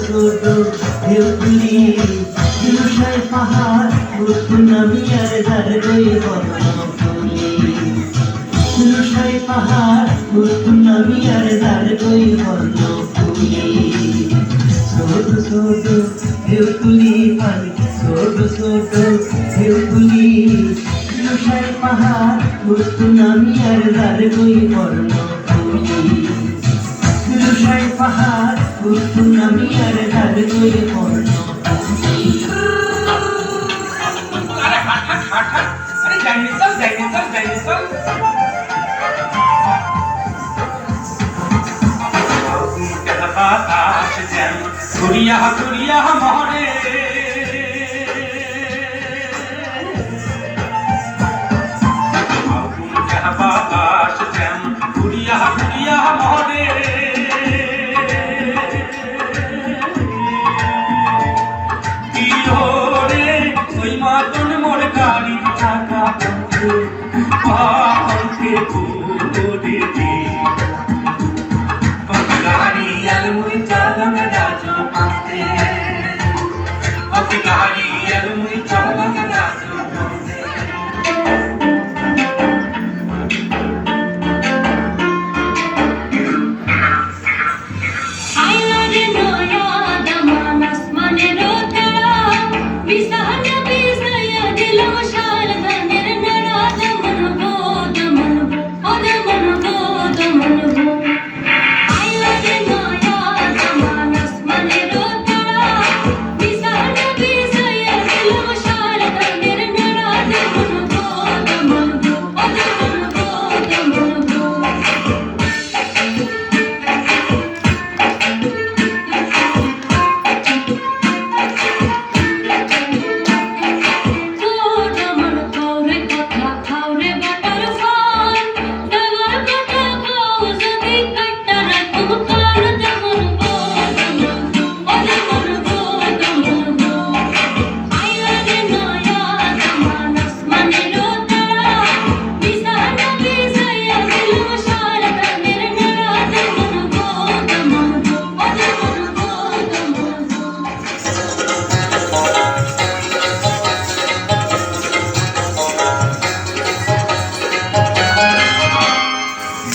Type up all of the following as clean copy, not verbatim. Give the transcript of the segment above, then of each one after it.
ছোট ঢেউগুলি ধূসর পাহাড় নামি আর ধার রই বর্ণফুলি ধূসর পাহাড় নামি আর ধার রই বর্ণফুলি ছোট ছোট ঢেউগুলি পানি ছোট ছোট ঢেউগুলি ধূসর পাহাড় নামি আর ধার রই বর্ণফুলি ধূসর পাহাড় নামি আর ধার রই বর্ণফুলি ঘুরিয়া ঘুরিয়া মরে বাতাস যেন ঘুরিয়া ঘুরিয়া মরে কি রে ওই মাতন মোর গাড়ির চাকা পাখে ঘুরে দে গাড়ি আলমুই চালান রাজু পাতে গাড়ি আলমুই চালান রাজু পাতে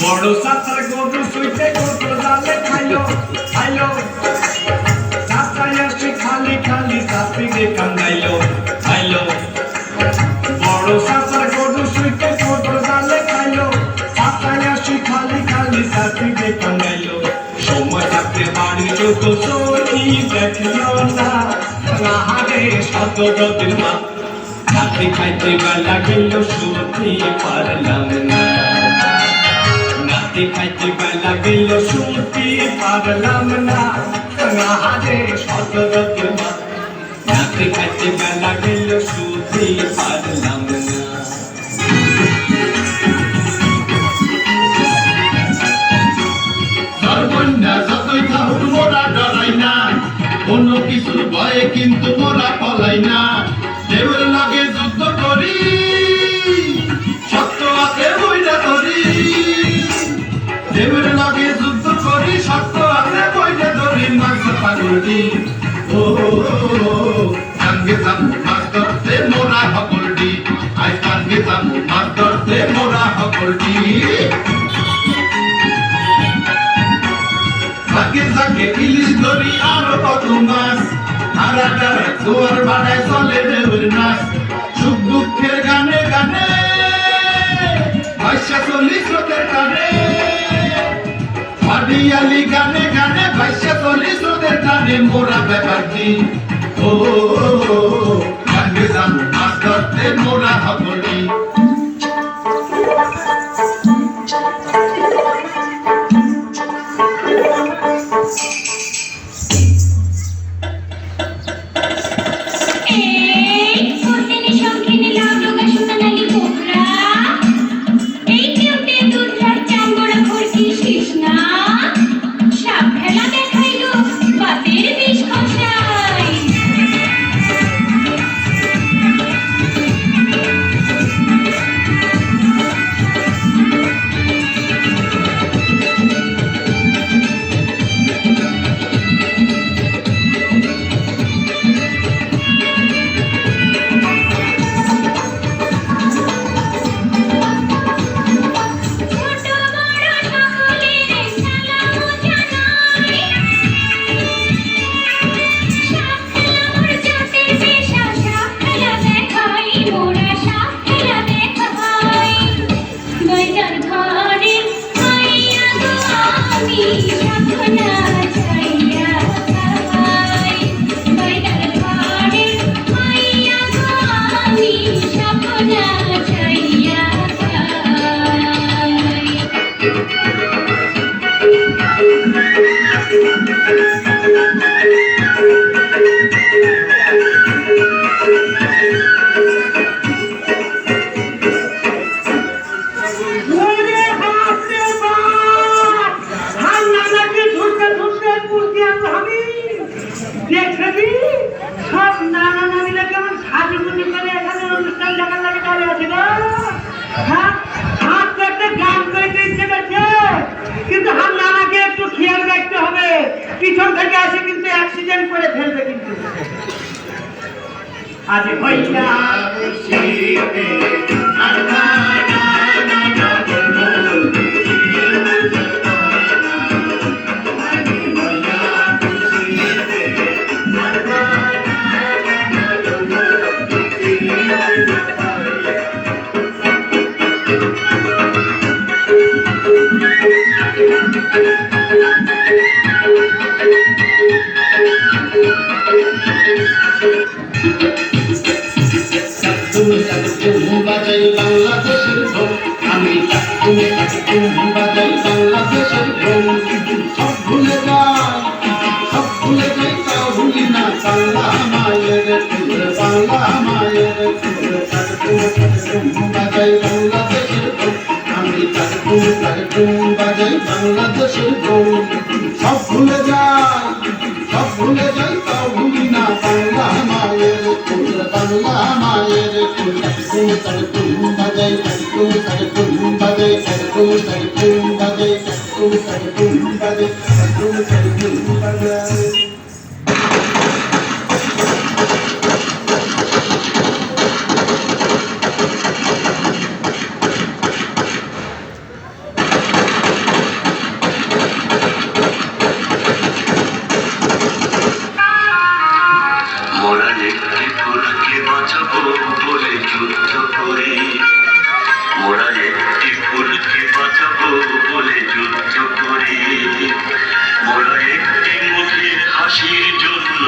বড় সাতার গরু শুইতে গোটর জালে খাইলো খাইলো রাস্তায় আসে খালি খালি সাপিকে কান্দাইলো খাইলো বড় সাতার গরু শুইতে গোটর জালে খাইলো রাস্তায় আসে খালি খালি সাপিকে কান্দাইলো সময় থাকতে বাড়ির যত চোরি দেখলো না রাহারে শতরথের মা রাতে খাইতে বেলা গেল শুতে পারলাম না খাইতে বেলা গেল শুনতে পারলাম না রাহারে শতরথের মা রাতে খাইতে বেলা গেল শুনতে পারলাম না সর্বন্যা যতই থাকুক মোরা ডরাই না কোনো কিছুর ভয়ে কিন্তু মোরা পলাই না দেবের লগে যুদ্ধ করি শক্ত হাতে বইরা ধরি দেবের লগে যুদ্ধ করি শক্ত হাতে বইরা ধরি মাছ পাগলটি ও সঙ্গে যাবো মাছ ধরতে মোরা সকলটি আজ সঙ্গে যাবো মাছ ধরতে মোরা সকলটি সাকে সাকে ইলিশ ধরি আরো কত মাছ হারা টারা জোয়ার বাড়ায় চলে দেবের নাচ সুখ দুঃখের গানে গানে ভাষা চল্লিশ রোদের টানে পাডিয়ালি গানে গানে ভাষা চল্লিশ রোদের টানে মোরা ব্যাপারটি ও সঙ্গে যাবো মাছ ধরতে মোরা সকলি সাধনা চাইয়া খাই বাইরার ঘরের মাইয়া গো আমি সাধনা চাইয়া খাই ওরে বাপ রে বাপ! হাল নানাকে ধরতে ধরতে পুড়তে আনলো আমি। দেখবি? সব নানা নানিরা কেমন সাজুগুজু করে এখানে অনুষ্ঠান দেখার লাগে দাঁড়িয়ে আছে গো। হ্যাঁ? হাত করতে গান গাইতে ইচ্ছে করছে। কিন্তু হাল নানাকে একটু খেয়াল রাখতে হবে। পিছন থেকে আসে কিন্তু অ্যাক্সিডেন্ট করে ফেলবে কিন্তু। আজ হইয়া খুশিতে না না না না না বাজাই বাংলাদেশের ঢোল আমি বাজাই বাংলাদেশের ঢোল সব ভুলে যাই তাও ভুলি না বাংলা মায়ের ফুল বাংলা মায়ের ফুল বাজাই বাংলাদেশের ঢোল আমি বাজাই বাংলাদেশের ঢোল সব ভুলে যাই তাও ভুলি না বাংলা মায়ের ফুল বাংলা মায়ের ফুল বাজাই মোরা একটি ফুলকে বাঁচাবো বলে যুদ্ধ করি মোরা একটি ফুলকে বাঁচাবো বলে যুদ্ধ করি মোরা একটি মুখের হাসির জন্য